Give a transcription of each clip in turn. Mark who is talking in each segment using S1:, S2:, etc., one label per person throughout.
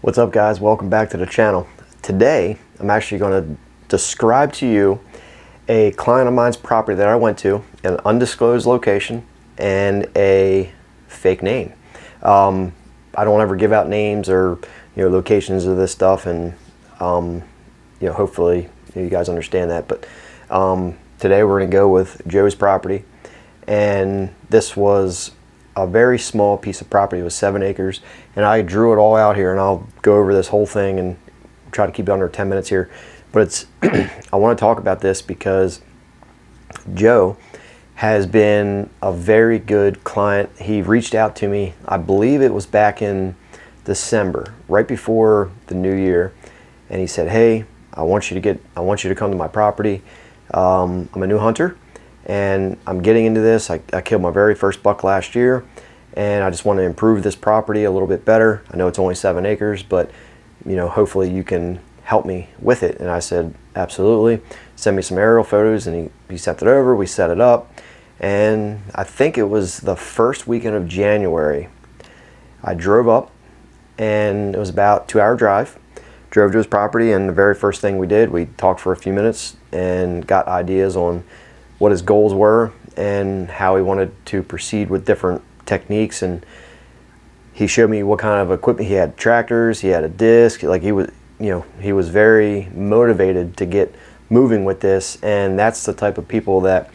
S1: What's up, guys? Welcome back to the channel. Today I'm actually going to describe to you a client of mine's property that I went to in an undisclosed location and a fake name. I don't ever give out names or locations of this stuff, and hopefully you guys understand that. But today we're going to go with Joe's property, and this was a very small piece of property. It was 7 acres, and I drew it all out here, and I'll go over this whole thing and try to keep it under 10 minutes here. But it's I want to talk about this because Joe has been a very good client. He reached out to me, I believe it was back in December, right before the new year, and he said, hey, I want you to come to my property. I'm a new hunter and I'm getting into this. I killed my very first buck last year, and I just want to improve this property a little bit better. I know it's only 7 acres, but hopefully you can help me with it. And I said, absolutely. Send me some aerial photos, and he sent it over. We set it up, and I think it was the first weekend of January. I drove up, and it was about a 2-hour drive. Drove to his property, and the very first thing we did, we talked for a few minutes and got ideas on what his goals were and how he wanted to proceed with different techniques. And he showed me what kind of equipment he had. Tractors, he had a disc. Like he was very motivated to get moving with this, and that's the type of people that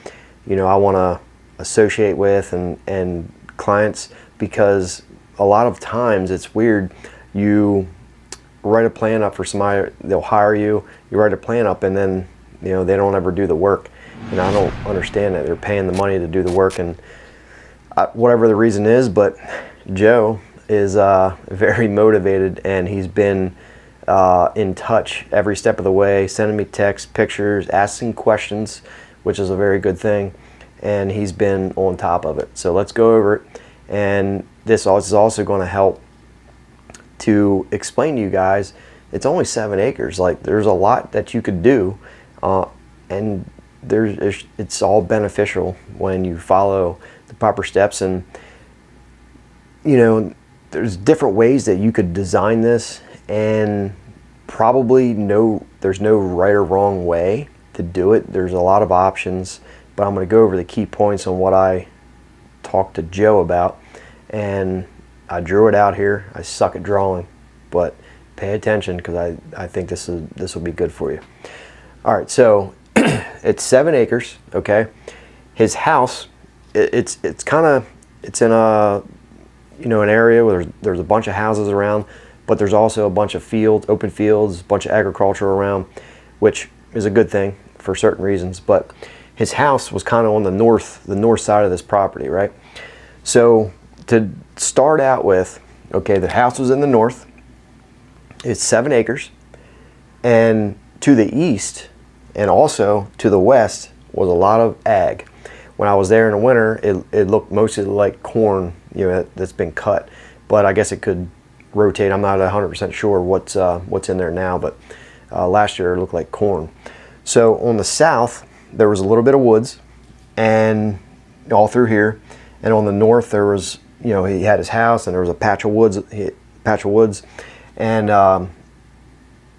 S1: I want to associate with and clients, because a lot of times it's weird. You write a plan up for somebody, they'll hire you, you write a plan up, and then they don't ever do the work. And I don't understand that. They're paying the money to do the work, and whatever the reason is, but Joe is very motivated, and he's been in touch every step of the way, sending me texts, pictures, asking questions, which is a very good thing, and he's been on top of it. So let's go over it, and this is also going to help to explain to you guys, it's only 7 acres. Like, there's a lot that you could do, and it's all beneficial when you follow the proper steps. And there's different ways that you could design this, and probably there's no right or wrong way to do it. There's a lot of options, but I'm going to go over the key points on what I talked to Joe about. And I drew it out here. I suck at drawing, but pay attention, because I think this will be good for you. All right, so it's 7 acres, okay? His house, it's in a an area where there's a bunch of houses around, but there's also a bunch of open fields, a bunch of agriculture around, which is a good thing for certain reasons. But his house was kind of on the north side of this property, right? So to start out with, okay, the house was in the north. It's 7 acres, and to the east and also to the west was a lot of ag. When I was there in the winter, it looked mostly like corn, that's been cut, but I guess it could rotate. I'm not 100% sure what's in there now, but last year it looked like corn. So on the south there was a little bit of woods, and all through here, and on the north there was, he had his house, and there was a patch of woods, and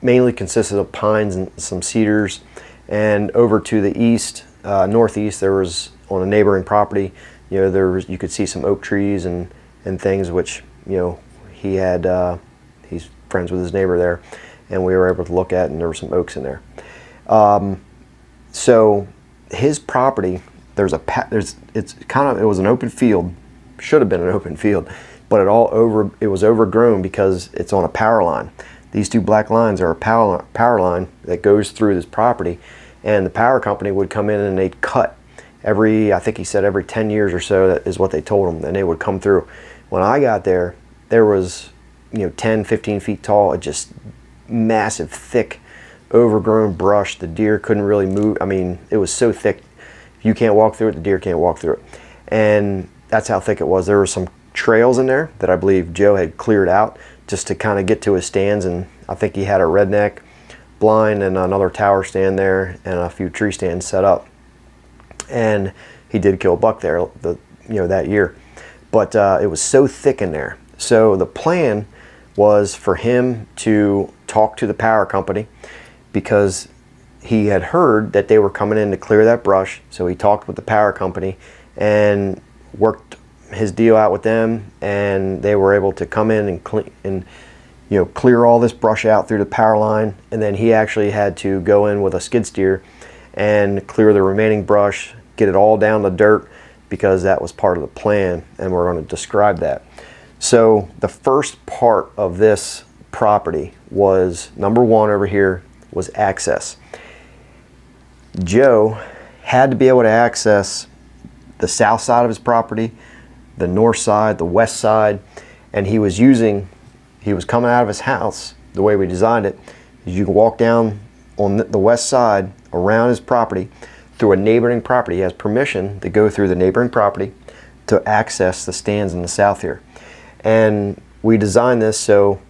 S1: mainly consisted of pines and some cedars. And over to the east, northeast, there was, on a neighboring property, you could see some oak trees and things, which he had, he's friends with his neighbor there, and we were able to look at, and there were some oaks in there. So his property, it was an open field, should have been an open field, but it was overgrown because it's on a power line. These 2 black lines are a power line that goes through this property, and the power company would come in and they'd cut I think he said every 10 years or so, that is what they told him, and they would come through. When I got there, there was 10, 15 feet tall, just massive, thick, overgrown brush. The deer couldn't really move. I mean, it was so thick, if you can't walk through it, the deer can't walk through it. And that's how thick it was. There were some trails in there that I believe Joe had cleared out just to kind of get to his stands, and I think he had a redneck blind and another tower stand there and a few tree stands set up. And he did kill a buck there that year, but it was so thick in there. So the plan was for him to talk to the power company, because he had heard that they were coming in to clear that brush. So he talked with the power company and worked his deal out with them, and they were able to come in and clean and clear all this brush out through the power line. And then he actually had to go in with a skid steer and clear the remaining brush, get it all down to dirt, because that was part of the plan, and we're going to describe that. So the first part of this property was, number one over here, was access. Joe had to be able to access the south side of his property, the north side, the west side, and he was coming out of his house. The way we designed it is you can walk down on the west side around his property through a neighboring property. He has permission to go through the neighboring property to access the stands in the south here. And we designed this so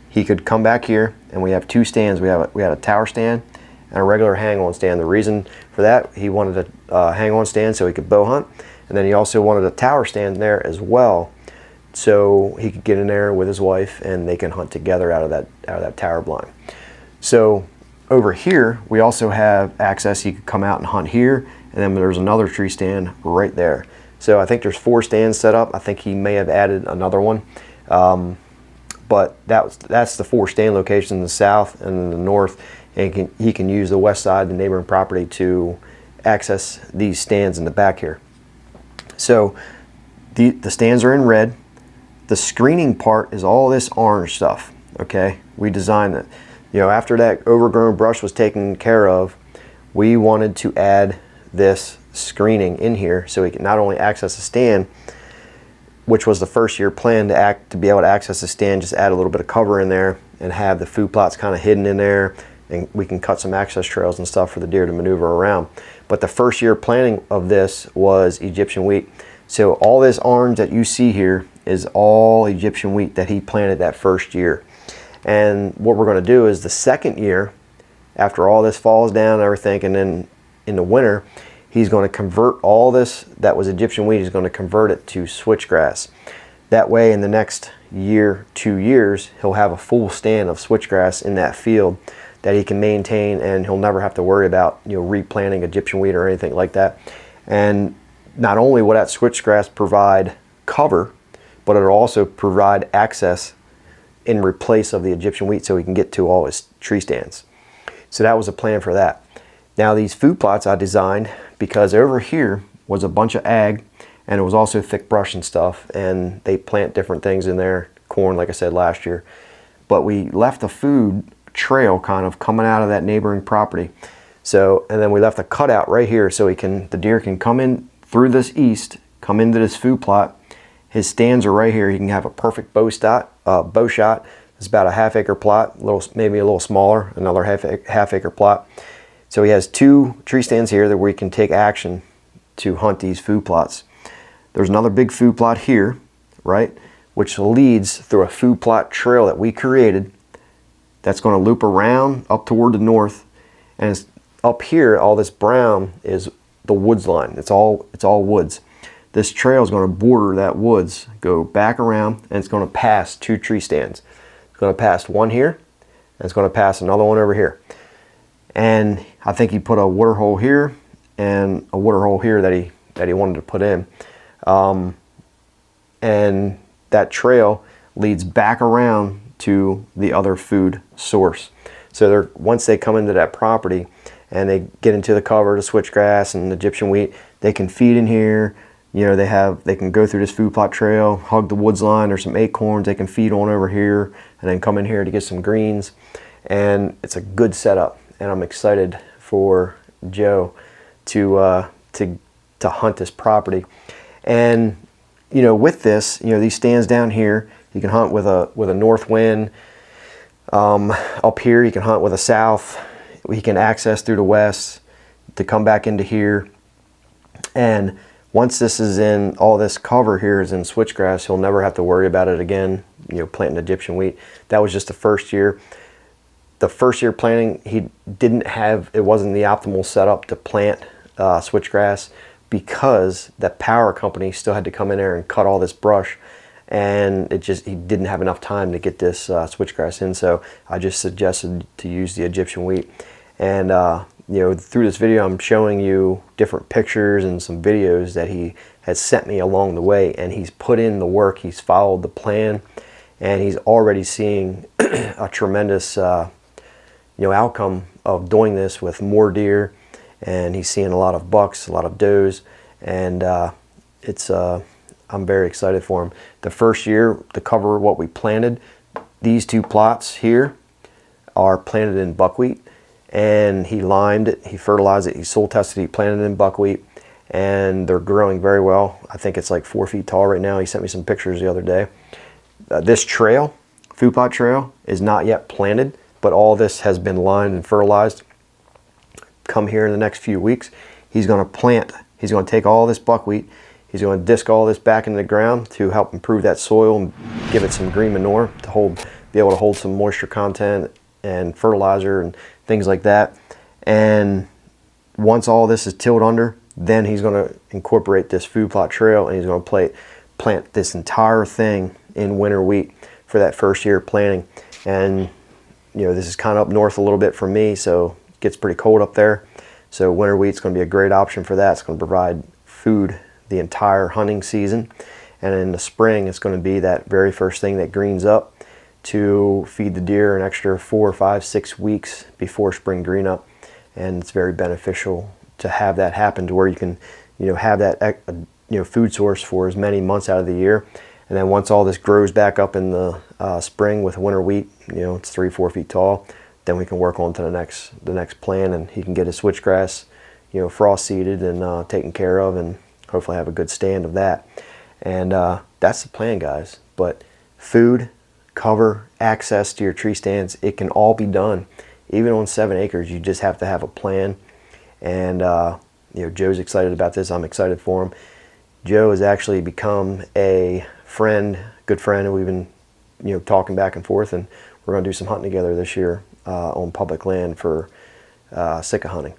S1: he could come back here, and we have two stands. We had a tower stand and a regular hang-on stand. The reason for that, he wanted a hang-on stand so he could bow hunt, and then he also wanted a tower stand there as well, so he could get in there with his wife and they can hunt together out of that tower blind. So over here we also have access. He could come out and hunt here, and then there's another tree stand right there. So I think there's 4 stands set up. I think he may have added another one, but that's the 4 stand locations in the south and in the north, and he can use the west side, the neighboring property, to access these stands in the back here. So the stands are in red. The screening part is all this orange stuff. Okay, we designed it. After that overgrown brush was taken care of, we wanted to add this screening in here so we can not only access the stand, which was the first year plan, to be able to access the stand, just add a little bit of cover in there and have the food plots kind of hidden in there, and we can cut some access trails and stuff for the deer to maneuver around. But the first year planning of this was Egyptian wheat. So all this orange that you see here is all Egyptian wheat that he planted that first year. And what we're going to do is the second year, after all this falls down and everything, and then in the winter, he's going to convert all this that was Egyptian wheat, he's going to convert it to switchgrass. That way in the next year, 2 years, he'll have a full stand of switchgrass in that field that he can maintain, and he'll never have to worry about replanting Egyptian wheat or anything like that. And not only will that switchgrass provide cover, but it'll also provide access in replace of the Egyptian wheat, so he can get to all his tree stands. So that was a plan for that. Now these food plots I designed because over here was a bunch of ag, and it was also thick brush and stuff, and they plant different things in there, corn like I said last year. But we left a food trail kind of coming out of that neighboring property. So, and then we left a cutout right here so the deer can come in through this east, come into this food plot. His stands are right here. He can have a perfect bow shot. It's about a half-acre plot, maybe a little smaller, another half-acre plot. So he has 2 tree stands here that we can take action to hunt these food plots. There's another big food plot here, right, which leads through a food plot trail that we created that's going to loop around up toward the north. And it's up here, all this brown is the woods line. It's all woods. This trail is going to border that woods, go back around, and it's going to pass 2 tree stands. It's going to pass one here, and it's going to pass another one over here. And I think he put a water hole here and a water hole here that he wanted to put in. And that trail leads back around to the other food source. So once they come into that property and they get into the cover, the switchgrass and the Egyptian wheat, they can feed in here. They can go through this food plot trail, hug the woods line. There's some acorns they can feed on over here, and then come in here to get some greens. And it's a good setup, and I'm excited for Joe to hunt this property. And with this, these stands down here, you can hunt with a north wind. Up here, you can hunt with a south. We can access through the west to come back into here. And once this is in, all this cover here is in switchgrass, he'll never have to worry about it again, planting Egyptian wheat. That was just the first year. The first year planting, it wasn't the optimal setup to plant switchgrass, because the power company still had to come in there and cut all this brush and he didn't have enough time to get this switchgrass in, so I just suggested to use the Egyptian wheat. And you know, through this video I'm showing you different pictures and some videos that he has sent me along the way, and he's put in the work, he's followed the plan, and he's already seeing a tremendous you know, outcome of doing this with more deer, and he's seeing a lot of bucks, a lot of does, and I'm very excited for him. The first year, to cover what we planted, these 2 plots here are planted in buckwheat, and he limed it, he fertilized it, he soil tested it, he planted it in buckwheat, and they're growing very well. I think it's like 4 feet tall right now. He sent me some pictures the other day. This trail, food plot trail, is not yet planted, but all this has been limed and fertilized. Come here in the next few weeks, he's going to plant, he's going to take all this buckwheat, he's going to disc all this back into the ground to help improve that soil and give it some green manure to be able to hold some moisture content and fertilizer and things like that. And once all this is tilled under, then he's going to incorporate this food plot trail, and he's going to plant this entire thing in winter wheat for that first year of planting. And you know, this is kind of up north a little bit from me, so it gets pretty cold up there. So winter wheat's going to be a great option for that. It's going to provide food the entire hunting season, and in the spring it's going to be that very first thing that greens up to feed the deer an extra 4, 5, 6 weeks before spring green up. And it's very beneficial to have that happen, to where you can, you know, have that you know, food source for as many months out of the year. And then once all this grows back up in the spring with winter wheat, you know, it's 3, 4 feet tall, then we can work on to the next plan, and he can get his switchgrass, you know, frost seeded and taken care of, and hopefully have a good stand of that. And that's the plan, guys. But food, cover, access to your tree stands, it can all be done. Even on 7 acres, you just have to have a plan. And you know, Joe's excited about this. I'm excited for him. Joe has actually become a friend, good friend, and we've been, you know, talking back and forth, and we're going to do some hunting together this year on public land for Sika hunting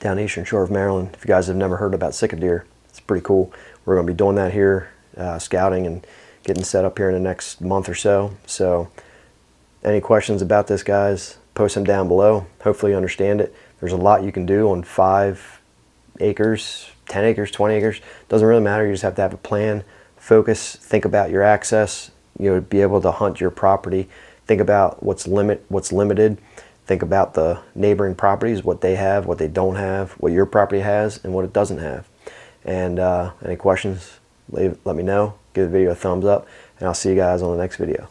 S1: down the eastern shore of Maryland. If you guys have never heard about Sika deer, it's pretty cool. We're going to be doing that here, scouting and getting set up here in the next month or so. So any questions about this, guys, post them down below. Hopefully you understand it. There's a lot you can do on 5 acres, 10 acres, 20 acres. Doesn't really matter. You just have to have a plan, focus, think about your access, you know, be able to hunt your property, think about what's limited, think about the neighboring properties, what they have, what they don't have, what your property has, and what it doesn't have. And any questions, let me know. Give the video a thumbs up, and I'll see you guys on the next video.